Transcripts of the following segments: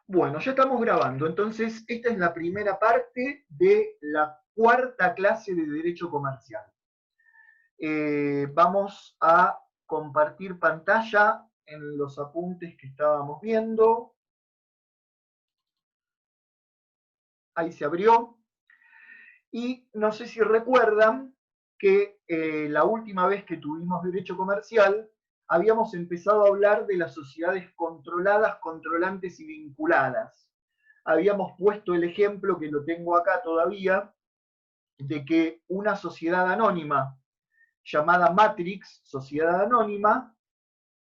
Bueno, ya estamos grabando, entonces esta es la primera parte de la cuarta clase de Derecho Comercial. Vamos a compartir pantalla en los apuntes que estábamos viendo. Ahí se abrió. Y no sé si recuerdan que la última vez que tuvimos Derecho Comercial habíamos empezado a hablar de las sociedades controladas, controlantes y vinculadas. Habíamos puesto el ejemplo, que lo tengo acá todavía, de que una sociedad anónima llamada Matrix, sociedad anónima,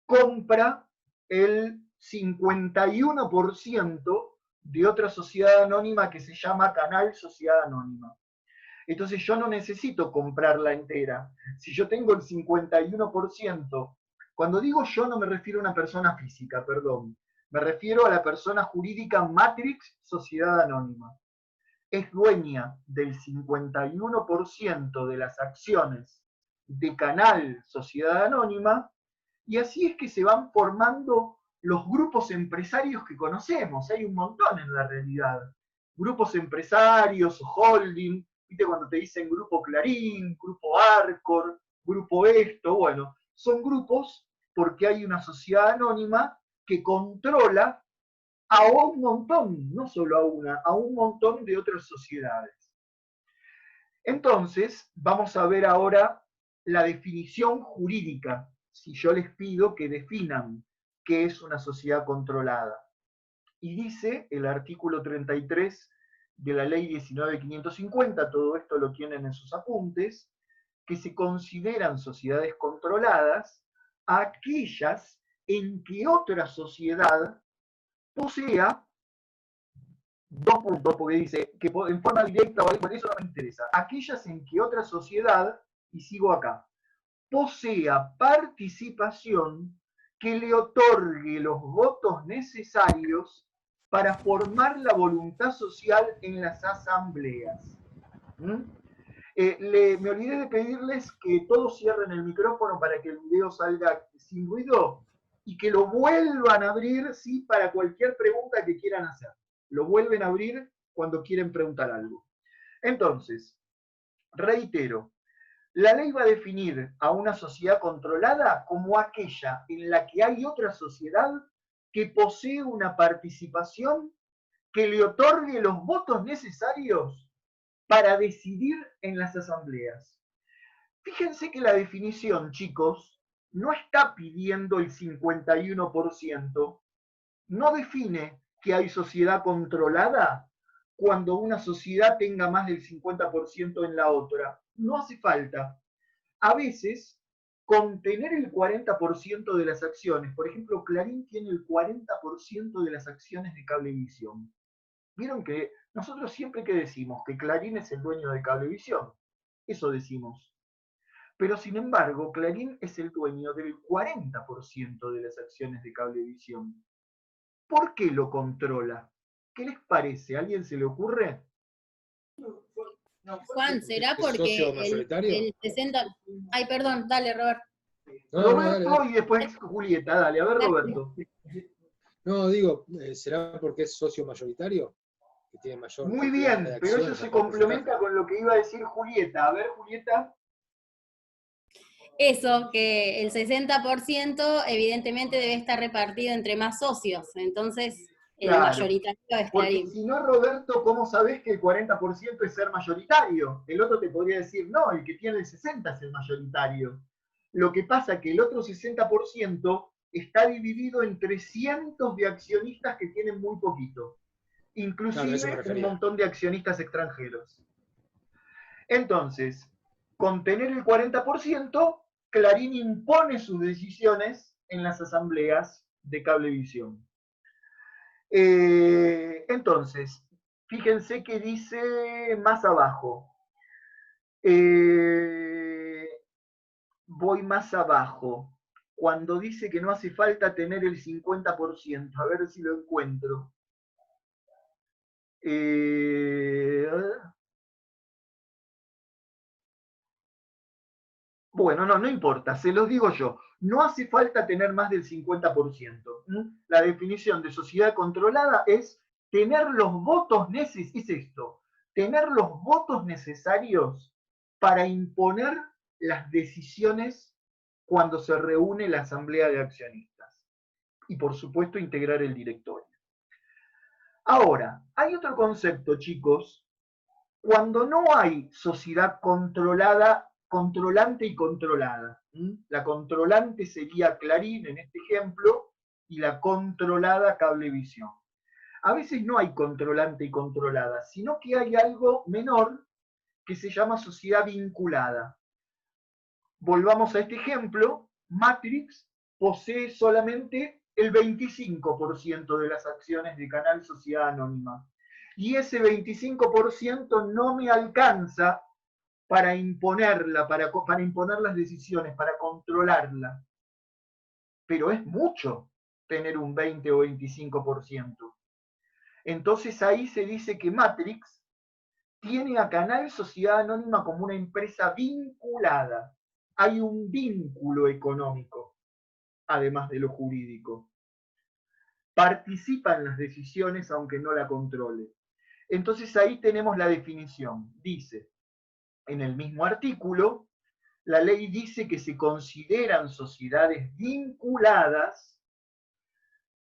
compra el 51% de otra sociedad anónima que se llama Canal Sociedad Anónima. Entonces yo no necesito comprarla entera. Si yo tengo el 51%, cuando digo yo no me refiero a una persona física, perdón, me refiero a la persona jurídica Matrix Sociedad Anónima. Es dueña del 51% de las acciones de Canal Sociedad Anónima, y así es que se van formando los grupos empresarios que conocemos. Hay un montón en la realidad. Grupos empresarios, holding, ¿viste? Cuando te dicen grupo Clarín, grupo Arcor, grupo esto, bueno, son grupos porque hay una sociedad anónima que controla a un montón, no solo a una, a un montón de otras sociedades. Entonces, vamos a ver ahora la definición jurídica, si yo les pido que definan qué es una sociedad controlada. Y dice el artículo 33 de la ley 19.550, todo esto lo tienen en sus apuntes, que se consideran sociedades controladas aquellas en que otra sociedad posea dos puntos, porque dice que en forma directa o algo, eso no me interesa. Aquellas en que otra sociedad, y sigo acá, posea participación que le otorgue los votos necesarios para formar la voluntad social en las asambleas. ¿Mm? Me olvidé de pedirles que todos cierren el micrófono para que el video salga sin ruido y que lo vuelvan a abrir, ¿sí? Para cualquier pregunta que quieran hacer. Lo vuelven a abrir cuando quieren preguntar algo. Entonces, reitero, la ley va a definir a una sociedad controlada como aquella en la que hay otra sociedad que posee una participación que le otorgue los votos necesarios para decidir en las asambleas. Fíjense que la definición, chicos, no está pidiendo el 51%, no define que hay sociedad controlada cuando una sociedad tenga más del 50% en la otra. No hace falta. A veces, con tener el 40% de las acciones, por ejemplo, Clarín tiene el 40% de las acciones de Cablevisión. Vieron que nosotros siempre que decimos que Clarín es el dueño de Cablevisión, eso decimos. Pero sin embargo, Clarín es el dueño del 40% de las acciones de Cablevisión. ¿Por qué lo controla? ¿Qué les parece? ¿A alguien se le ocurre? Juan, ¿será ¿Es socio porque mayoritario? el 60... Ay, perdón, dale, Robert. No, Roberto dale. y después Julieta. Dale, a ver, Dale. Roberto. No, digo, ¿será porque es socio mayoritario? Que tiene mayor Muy cantidad de bien, pero eso acciones se a todo porcentaje. complementa con lo que iba a decir Julieta. A ver, Julieta. Eso, que el 60% evidentemente debe estar repartido entre más socios, entonces el Claro, mayoritario es porque Clarín. si no, Roberto, ¿cómo sabés que el 40% es ser mayoritario? El otro te podría decir, no, el que tiene el 60% es el mayoritario. Lo que pasa es que el otro 60% está dividido entre cientos de accionistas que tienen muy poquito, Claro, a eso me inclusive un refería. montón de accionistas extranjeros. Entonces, con tener el 40%, Clarín impone sus decisiones en las asambleas de Cablevisión. Entonces, fíjense que dice más abajo. Voy más abajo. Cuando dice que no hace falta tener el 50%, a ver si lo encuentro. Bueno, no importa, se los digo yo. No hace falta tener más del 50%. La definición de sociedad controlada es tener los votos necesarios, es esto, tener los votos necesarios para imponer las decisiones cuando se reúne la asamblea de accionistas. Y por supuesto integrar el directorio. Ahora, hay otro concepto, chicos. Cuando no hay sociedad controlada, controlante y controlada. La controlante sería Clarín en este ejemplo y la controlada Cablevisión. A veces no hay controlante y controlada, sino que hay algo menor que se llama sociedad vinculada. Volvamos a este ejemplo, Matrix posee solamente el 25% de las acciones de Canal Sociedad Anónima. Y ese 25% no me alcanza para imponerla, para imponer las decisiones, para controlarla. Pero es mucho tener un 20 o 25%. Entonces ahí se dice que Matrix tiene a Canal Sociedad Anónima como una empresa vinculada. Hay un vínculo económico, además de lo jurídico. Participa en las decisiones aunque no la controle. Entonces ahí tenemos la definición. Dice, en el mismo artículo, la ley dice que se consideran sociedades vinculadas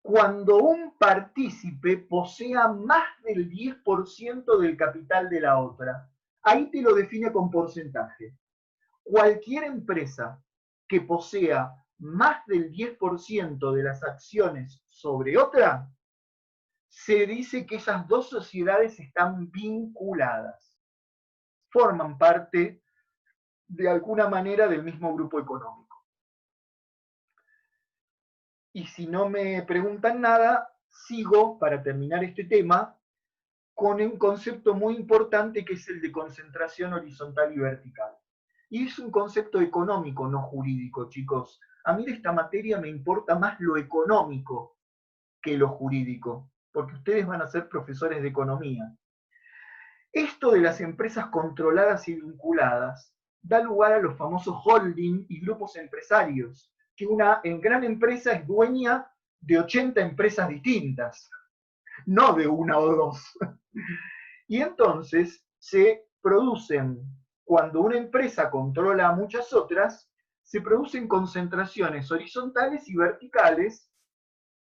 cuando un partícipe posea más del 10% del capital de la otra. Ahí te lo define con porcentaje. Cualquier empresa que posea más del 10% de las acciones sobre otra, se dice que esas dos sociedades están vinculadas. Forman parte, de alguna manera, del mismo grupo económico. Y si no me preguntan nada, sigo, para terminar este tema, con un concepto muy importante que es el de concentración horizontal y vertical. Y es un concepto económico, no jurídico, chicos. A mí de esta materia me importa más lo económico que lo jurídico, porque ustedes van a ser profesores de economía. Esto de las empresas controladas y vinculadas da lugar a los famosos holding y grupos empresarios, que una gran empresa es dueña de 80 empresas distintas, no de una o dos. Y entonces se producen, cuando una empresa controla a muchas otras, se producen concentraciones horizontales y verticales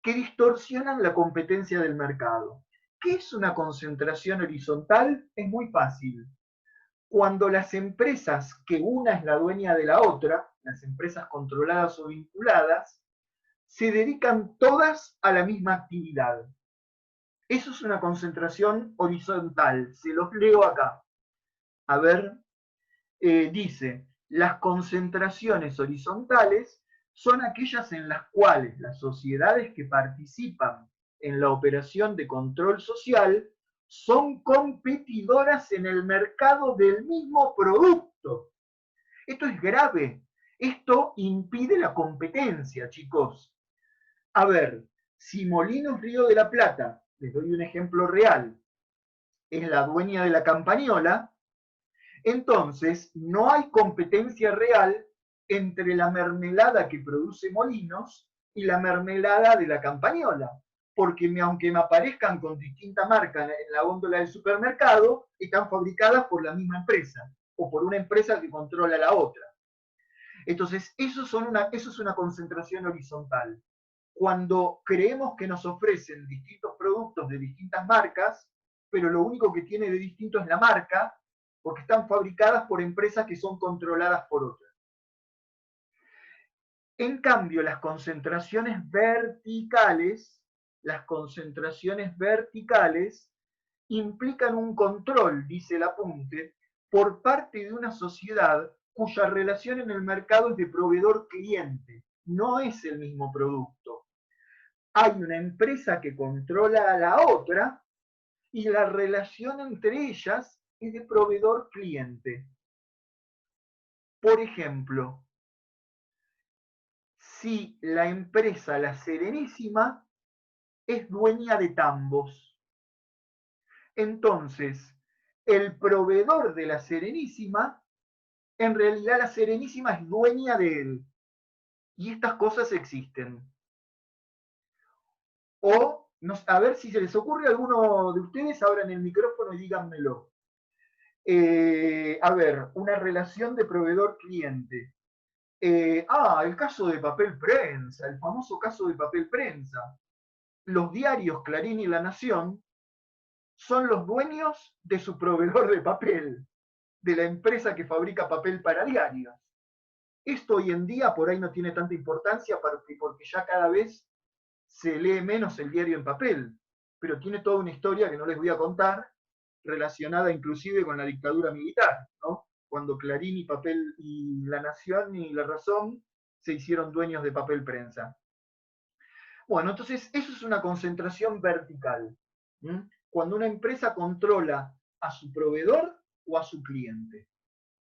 que distorsionan la competencia del mercado. ¿Qué es una concentración horizontal? Es muy fácil. Cuando las empresas, que una es la dueña de la otra, las empresas controladas o vinculadas, se dedican todas a la misma actividad. Eso es una concentración horizontal. Se los leo acá. A ver, dice, las concentraciones horizontales son aquellas en las cuales las sociedades que participan en la operación de control social son competidoras en el mercado del mismo producto. Esto es grave. Esto impide la competencia, chicos. A ver, si Molinos Río de la Plata, les doy un ejemplo real, es la dueña de la Campañola, entonces no hay competencia real entre la mermelada que produce Molinos y la mermelada de la Campañola, porque aunque me aparezcan con distinta marca en la góndola del supermercado, están fabricadas por la misma empresa o por una empresa que controla la otra. Entonces, eso es una concentración horizontal. Cuando creemos que nos ofrecen distintos productos de distintas marcas, pero lo único que tiene de distinto es la marca, porque están fabricadas por empresas que son controladas por otras. En cambio, las concentraciones verticales implican un control, dice el apunte, por parte de una sociedad cuya relación en el mercado es de proveedor-cliente, no es el mismo producto. Hay una empresa que controla a la otra y la relación entre ellas es de proveedor-cliente. Por ejemplo, si la empresa La Serenísima es dueña de tambos, entonces el proveedor de La Serenísima en realidad la Serenísima es dueña de él. Y estas cosas existen. O, no, a ver si se les ocurre a alguno de ustedes, abran el micrófono y díganmelo. A ver, una relación de proveedor-cliente. El caso de papel prensa, el famoso caso de papel prensa. Los diarios Clarín y La Nación son los dueños de su proveedor de papel, de la empresa que fabrica papel para diarios. Esto hoy en día por ahí no tiene tanta importancia porque ya cada vez se lee menos el diario en papel, pero tiene toda una historia que no les voy a contar, relacionada inclusive con la dictadura militar, ¿no? Cuando Clarín y Papel y La Nación y La Razón se hicieron dueños de papel prensa. Bueno, entonces eso es una concentración vertical. ¿Mm? Cuando una empresa controla a su proveedor o a su cliente.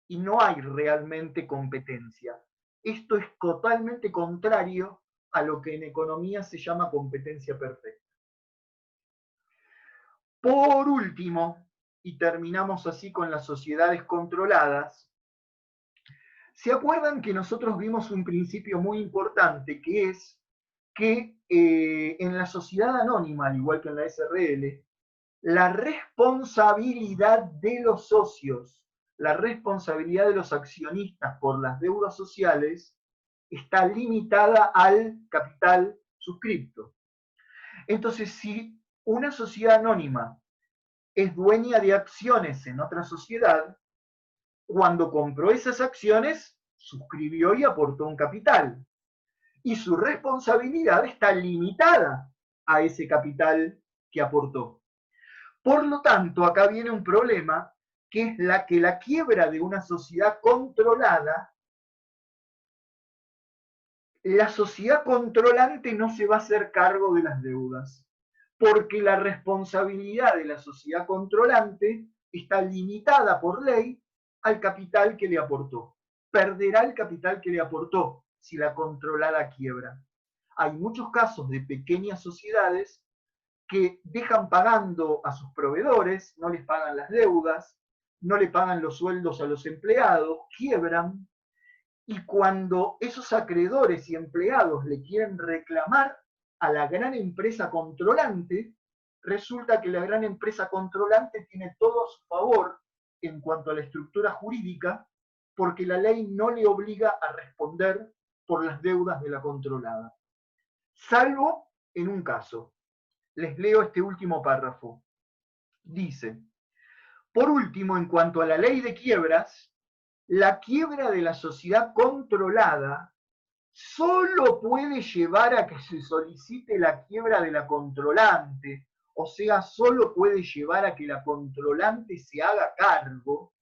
Y no hay realmente competencia. Esto es totalmente contrario a lo que en economía se llama competencia perfecta. Por último, y terminamos así con las sociedades controladas, ¿se acuerdan que nosotros vimos un principio muy importante, que es que en la sociedad anónima, al igual que en la SRL, la responsabilidad de los socios, la responsabilidad de los accionistas por las deudas sociales está limitada al capital suscripto? Entonces, si una sociedad anónima es dueña de acciones en otra sociedad, cuando compró esas acciones, suscribió y aportó un capital. Y su responsabilidad está limitada a ese capital que aportó. Por lo tanto, acá viene un problema, que es la quiebra de una sociedad controlada, la sociedad controlante no se va a hacer cargo de las deudas, porque la responsabilidad de la sociedad controlante está limitada por ley al capital que le aportó. Perderá el capital que le aportó si la controlada quiebra. Hay muchos casos de pequeñas sociedades que dejan pagando a sus proveedores, no les pagan las deudas, no le pagan los sueldos a los empleados, quiebran, y cuando esos acreedores y empleados le quieren reclamar a la gran empresa controlante, resulta que la gran empresa controlante tiene todo a su favor en cuanto a la estructura jurídica, porque la ley no le obliga a responder por las deudas de la controlada. Salvo en un caso. Les leo este último párrafo. Dice, por último, en cuanto a la ley de quiebras, la quiebra de la sociedad controlada solo puede llevar a que se solicite la quiebra de la controlante, o sea, solo puede llevar a que la controlante se haga cargo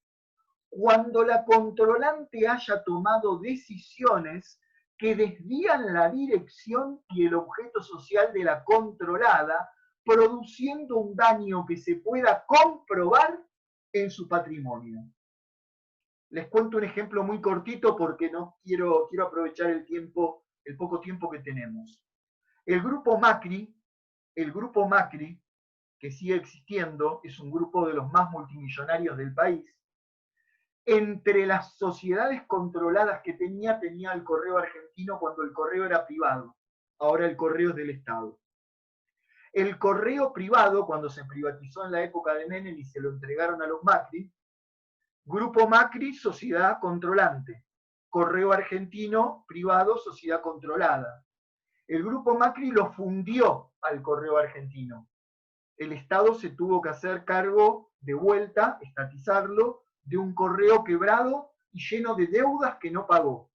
cuando la controlante haya tomado decisiones que desvían la dirección y el objeto social de la controlada, produciendo un daño que se pueda comprobar en su patrimonio. Les cuento un ejemplo muy cortito porque no quiero aprovechar el poco tiempo que tenemos. El grupo Macri, que sigue existiendo, es un grupo de los más multimillonarios del país. Entre las sociedades controladas que tenía el Correo Argentino cuando el correo era privado. Ahora el correo es del Estado. El correo privado, cuando se privatizó en la época de Menem y se lo entregaron a los Macri, Grupo Macri, sociedad controlante. Correo Argentino, privado, sociedad controlada. El Grupo Macri lo fundió al Correo Argentino. El Estado se tuvo que hacer cargo de vuelta, estatizarlo, de un correo quebrado y lleno de deudas que no pagó.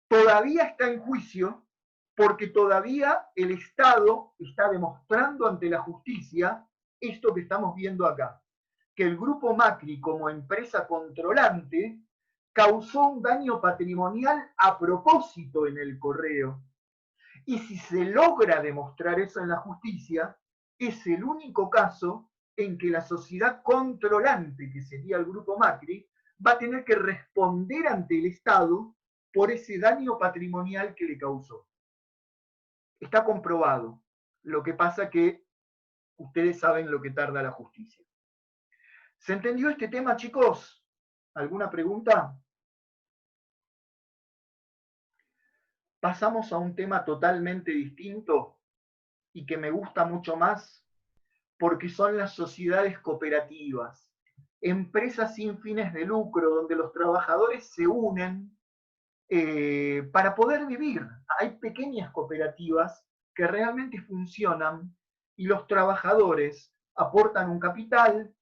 Todavía está en juicio porque todavía el Estado está demostrando ante la justicia esto que estamos viendo acá, que el Grupo Macri como empresa controlante causó un daño patrimonial a propósito en el correo. Y si se logra demostrar eso en la justicia, es el único caso en que la sociedad controlante, que sería el Grupo Macri, va a tener que responder ante el Estado por ese daño patrimonial que le causó. Está comprobado. Lo que pasa que ustedes saben lo que tarda la justicia. ¿Se entendió este tema, chicos? ¿Alguna pregunta? Pasamos a un tema totalmente distinto y que me gusta mucho más porque son las sociedades cooperativas, empresas sin fines de lucro donde los trabajadores se unen para poder vivir. Hay pequeñas cooperativas que realmente funcionan y los trabajadores aportan un capital,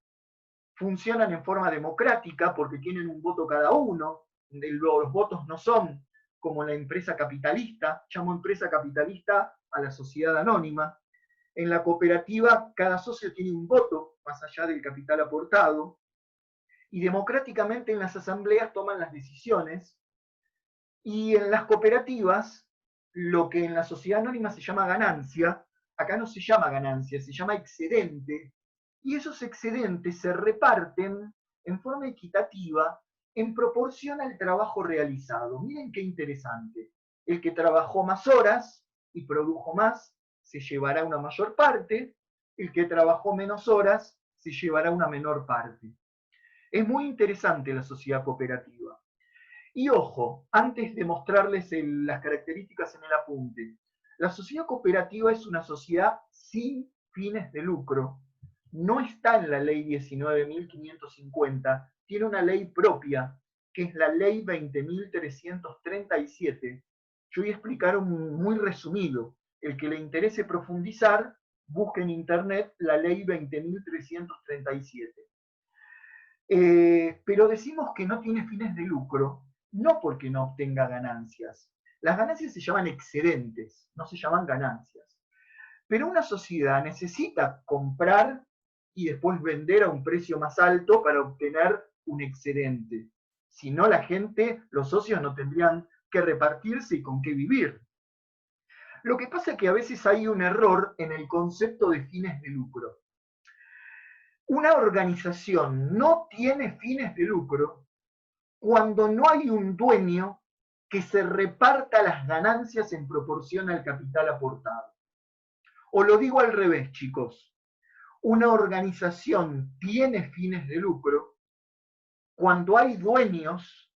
funcionan en forma democrática porque tienen un voto cada uno, los votos no son como la empresa capitalista, llamo empresa capitalista a la sociedad anónima. En la cooperativa cada socio tiene un voto más allá del capital aportado y democráticamente en las asambleas toman las decisiones y en las cooperativas lo que en la sociedad anónima se llama ganancia, acá no se llama ganancia, se llama excedente y esos excedentes se reparten en forma equitativa en proporción al trabajo realizado. Miren qué interesante. El que trabajó más horas y produjo más se llevará una mayor parte, el que trabajó menos horas se llevará una menor parte. Es muy interesante la sociedad cooperativa. Y ojo, antes de mostrarles las características en el apunte, la sociedad cooperativa es una sociedad sin fines de lucro. No está en la ley 19.550, tiene una ley propia, que es la ley 20.337. Yo voy a explicar muy resumido. El que le interese profundizar, busque en internet la ley 20.337. Pero decimos que no tiene fines de lucro, no porque no obtenga ganancias. Las ganancias se llaman excedentes, no se llaman ganancias. Pero una sociedad necesita comprar y después vender a un precio más alto para obtener un excedente. Si no, la gente, los socios no tendrían que repartirse y con qué vivir. Lo que pasa es que a veces hay un error en el concepto de fines de lucro. Una organización no tiene fines de lucro cuando no hay un dueño que se reparta las ganancias en proporción al capital aportado. O lo digo al revés, chicos. Una organización tiene fines de lucro cuando hay dueños,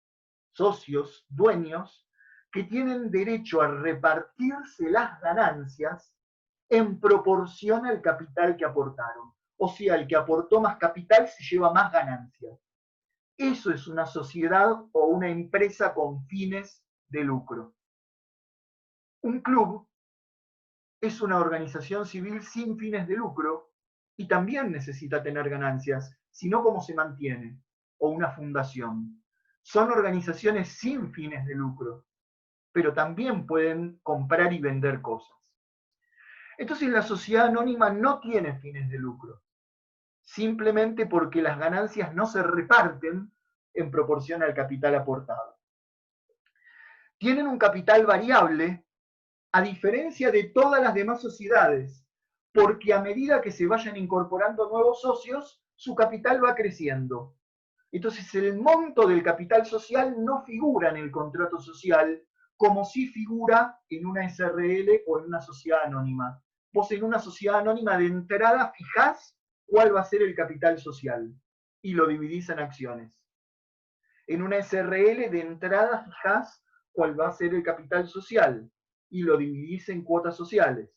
socios, dueños, que tienen derecho a repartirse las ganancias en proporción al capital que aportaron. O sea, el que aportó más capital se lleva más ganancias. Eso es una sociedad o una empresa con fines de lucro. Un club es una organización civil sin fines de lucro y también necesita tener ganancias, si no, ¿cómo se mantiene? O una fundación. Son organizaciones sin fines de lucro, pero también pueden comprar y vender cosas. Entonces la sociedad anónima no tiene fines de lucro, simplemente porque las ganancias no se reparten en proporción al capital aportado. Tienen un capital variable, a diferencia de todas las demás sociedades, porque a medida que se vayan incorporando nuevos socios, su capital va creciendo. Entonces el monto del capital social no figura en el contrato social como si figura en una SRL o en una sociedad anónima. Vos en una sociedad anónima de entrada fijás cuál va a ser el capital social y lo dividís en acciones. En una SRL de entrada fijás cuál va a ser el capital social y lo dividís en cuotas sociales.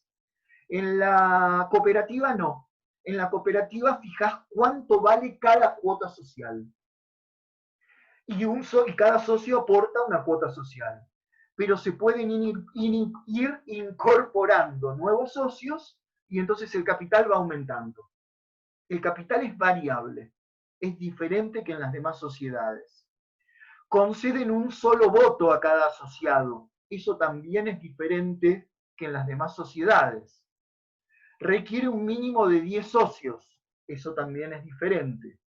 En la cooperativa no. En la cooperativa fijás cuánto vale cada cuota social. Y cada socio aporta una cuota social. Pero se pueden ir incorporando nuevos socios y entonces el capital va aumentando. El capital es variable, es diferente que en las demás sociedades. Conceden un solo voto a cada asociado, eso también es diferente que en las demás sociedades. Requiere un mínimo de 10 socios, eso también es diferente.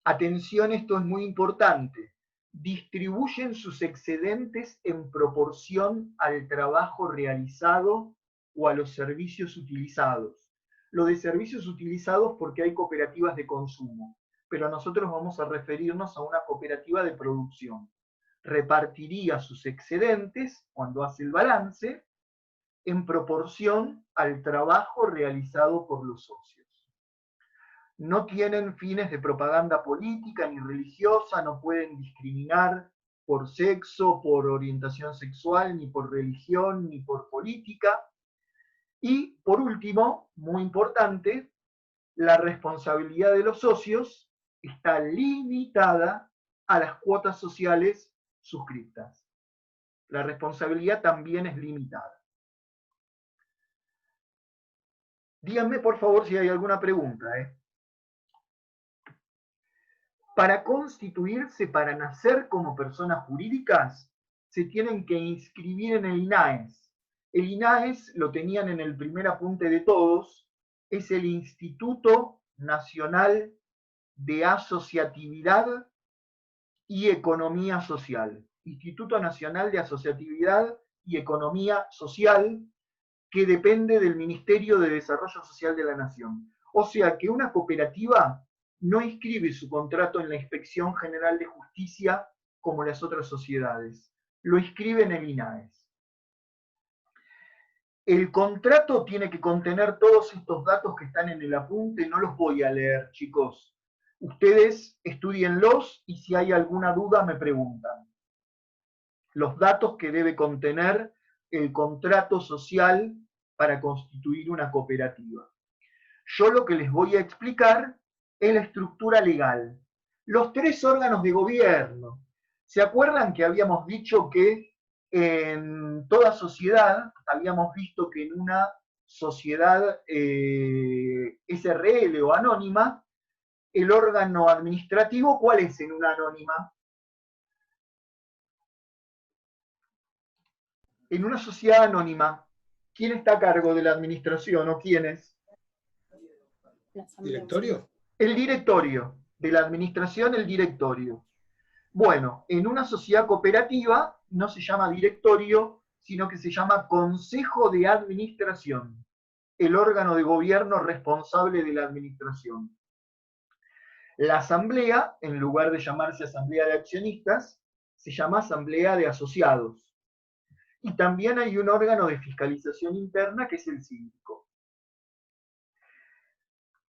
Atención, esto es muy importante. Distribuyen sus excedentes en proporción al trabajo realizado o a los servicios utilizados. Lo de servicios utilizados porque hay cooperativas de consumo, pero nosotros vamos a referirnos a una cooperativa de producción. Repartiría sus excedentes cuando hace el balance en proporción al trabajo realizado por los socios. no tienen fines de propaganda política ni religiosa, no pueden discriminar por sexo, por orientación sexual, ni por religión, ni por política. Y por último, muy importante, la responsabilidad de los socios está limitada a las cuotas sociales suscritas. La responsabilidad también es limitada. Díganme por favor si hay alguna pregunta. Para constituirse, para nacer como personas jurídicas, se tienen que inscribir en el INAES. El INAES lo tenían en el primer apunte de todos, es el Instituto Nacional de Asociatividad y Economía Social. Instituto Nacional de Asociatividad y Economía Social, que depende del Ministerio de Desarrollo Social de la Nación. O sea que una cooperativa no inscribe su contrato en la Inspección General de Justicia como las otras sociedades, lo inscribe en el INAES. El contrato tiene que contener todos estos datos que están en el apunte, no los voy a leer, chicos. Ustedes estudienlos y si hay alguna duda me preguntan. Los datos que debe contener el contrato social para constituir una cooperativa. Yo lo que les voy a explicar es la estructura legal. Los tres órganos de gobierno. ¿Se acuerdan que habíamos dicho que en toda sociedad, habíamos visto que en una sociedad SRL o anónima, el órgano administrativo, ¿cuál es en una anónima? En una sociedad anónima, ¿quién está a cargo de la administración o quiénes? ¿Directorio? El directorio. De la administración, el directorio. Bueno, en una sociedad cooperativa no se llama directorio, sino que se llama consejo de administración, el órgano de gobierno responsable de la administración. La asamblea, en lugar de llamarse asamblea de accionistas, se llama asamblea de asociados. Y también hay un órgano de fiscalización interna que es el síndico.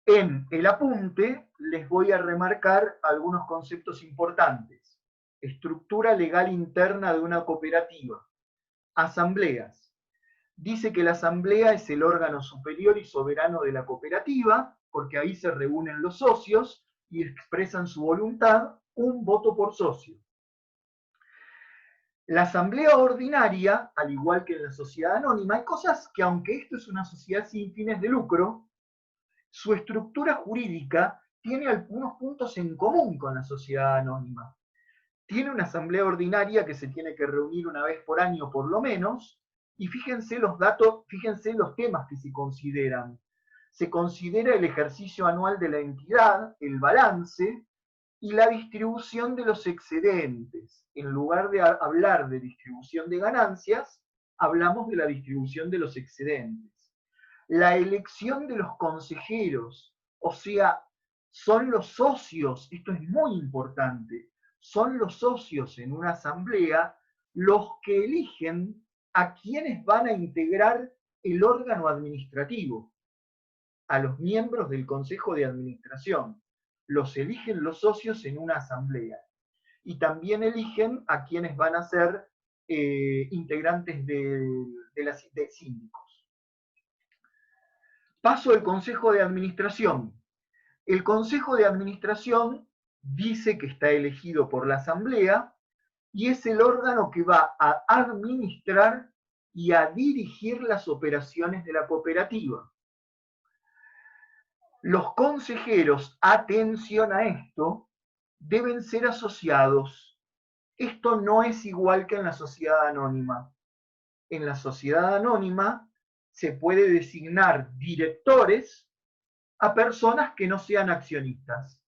En el apunte les voy a remarcar algunos conceptos importantes. Estructura legal interna de una cooperativa. Asambleas. Dice que la asamblea es el órgano superior y soberano de la cooperativa, porque ahí se reúnen los socios y expresan su voluntad, un voto por socio. La asamblea ordinaria, al igual que en la sociedad anónima, hay cosas que, aunque esto es una sociedad sin fines de lucro, su estructura jurídica tiene algunos puntos en común con la sociedad anónima. Tiene una asamblea ordinaria que se tiene que reunir una vez por año por lo menos, y fíjense los datos, fíjense los temas que se consideran. Se considera el ejercicio anual de la entidad, el balance, y la distribución de los excedentes. En lugar de hablar de distribución de ganancias, hablamos de la distribución de los excedentes. La elección de los consejeros, o sea, son los socios, esto es muy importante, son los socios en una asamblea los que eligen a quienes van a integrar el órgano administrativo, a los miembros del consejo de administración. Los eligen los socios en una asamblea. Y también eligen a quienes van a ser integrantes de síndicos. Paso al consejo de administración. El consejo de administración dice que está elegido por la asamblea y es el órgano que va a administrar y a dirigir las operaciones de la cooperativa. Los consejeros, atención a esto, deben ser asociados. Esto no es igual que en la sociedad anónima. En la sociedad anónima se puede designar directores a personas que no sean accionistas.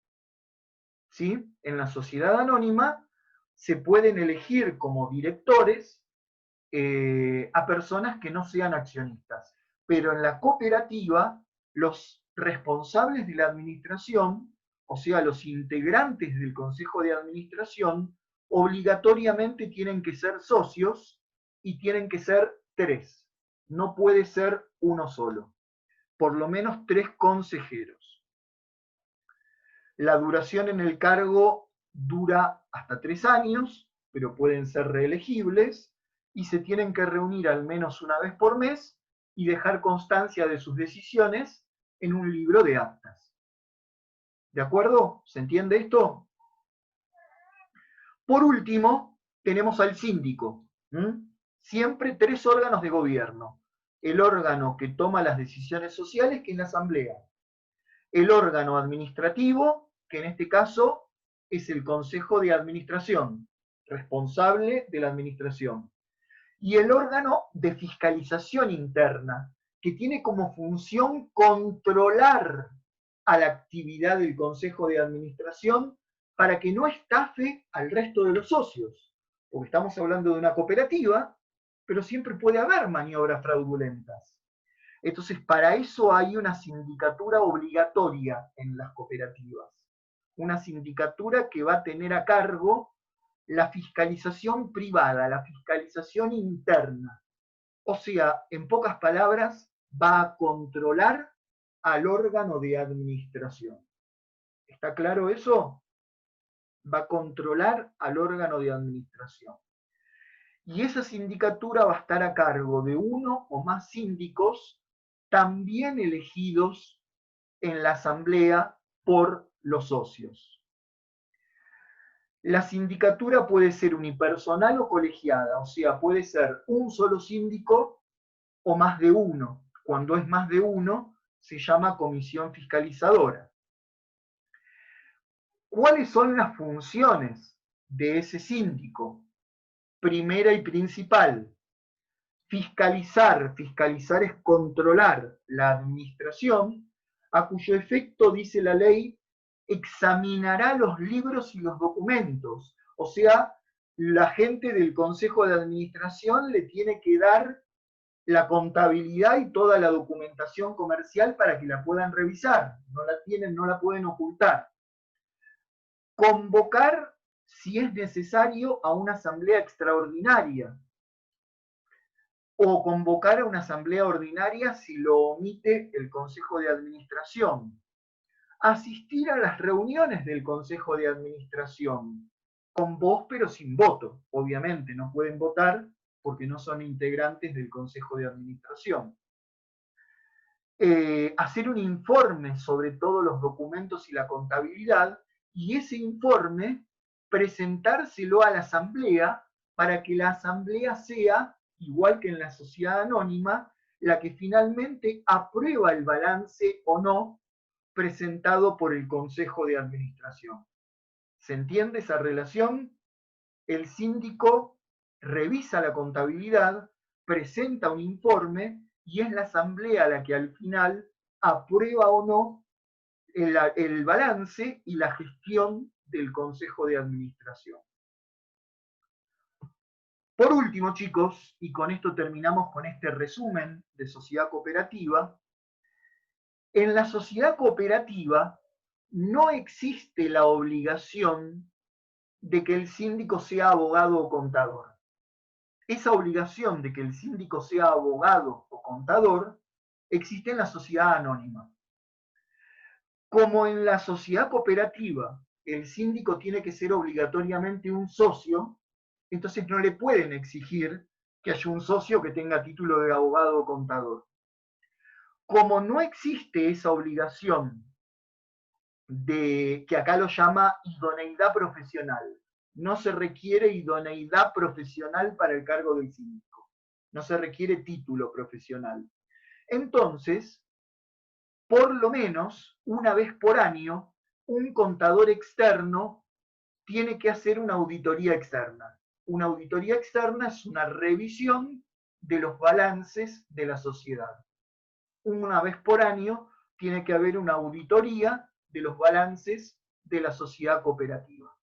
¿Sí? En la sociedad anónima se pueden elegir como directores a personas que no sean accionistas. Pero en la cooperativa, los responsables de la administración, o sea, los integrantes del consejo de administración, obligatoriamente tienen que ser socios y tienen que ser 3. No puede ser uno solo. Por lo menos 3 consejeros. La duración en el cargo dura hasta 3 años, pero pueden ser reelegibles, y se tienen que reunir al menos una vez por mes y dejar constancia de sus decisiones en un libro de actas. ¿De acuerdo? ¿Se entiende esto? Por último, tenemos al síndico. Siempre 3 órganos de gobierno. El órgano que toma las decisiones sociales, que es la asamblea. El órgano administrativo, que en este caso es el Consejo de Administración, responsable de la administración. Y el órgano de fiscalización interna, que tiene como función controlar a la actividad del Consejo de Administración para que no estafe al resto de los socios. Porque estamos hablando de una cooperativa, pero siempre puede haber maniobras fraudulentas. Entonces, para eso hay una sindicatura obligatoria en las cooperativas. Una sindicatura que va a tener a cargo la fiscalización privada, la fiscalización interna. O sea, en pocas palabras, va a controlar al órgano de administración. ¿Está claro eso? Va a controlar al órgano de administración. Y esa sindicatura va a estar a cargo de uno o más síndicos también elegidos en la asamblea por los socios. La sindicatura puede ser unipersonal o colegiada, o sea, puede ser un solo síndico o más de uno. Cuando es más de uno, se llama comisión fiscalizadora. ¿Cuáles son las funciones de ese síndico? Primera y principal, fiscalizar. Fiscalizar es controlar la administración, a cuyo efecto, dice la ley, examinará los libros y los documentos. O sea, la gente del Consejo de Administración le tiene que dar la contabilidad y toda la documentación comercial para que la puedan revisar. No la tienen, no la pueden ocultar. Convocar, si es necesario, a una asamblea extraordinaria, o convocar a una asamblea ordinaria si lo omite el Consejo de Administración. Asistir a las reuniones del Consejo de Administración, con voz pero sin voto. Obviamente no pueden votar porque no son integrantes del Consejo de Administración. Hacer un informe sobre todos los documentos y la contabilidad, y ese informe presentárselo a la asamblea para que la asamblea sea, igual que en la sociedad anónima, la que finalmente aprueba el balance o no presentado por el Consejo de Administración. ¿Se entiende esa relación? El síndico revisa la contabilidad, presenta un informe y es la asamblea la que al final aprueba o no el balance y la gestión del Consejo de Administración. Por último, chicos, y con esto terminamos con este resumen de sociedad cooperativa, en la sociedad cooperativa no existe la obligación de que el síndico sea abogado o contador. Esa obligación de que el síndico sea abogado o contador existe en la sociedad anónima. Como en la sociedad cooperativa el síndico tiene que ser obligatoriamente un socio, entonces no le pueden exigir que haya un socio que tenga título de abogado o contador. Como no existe esa obligación de que acá lo llama idoneidad profesional, no se requiere idoneidad profesional para el cargo del síndico, no se requiere título profesional. Entonces, por lo menos una vez por año, un contador externo tiene que hacer una auditoría externa. Una auditoría externa es una revisión de los balances de la sociedad. Una vez por año tiene que haber una auditoría de los balances de la sociedad cooperativa.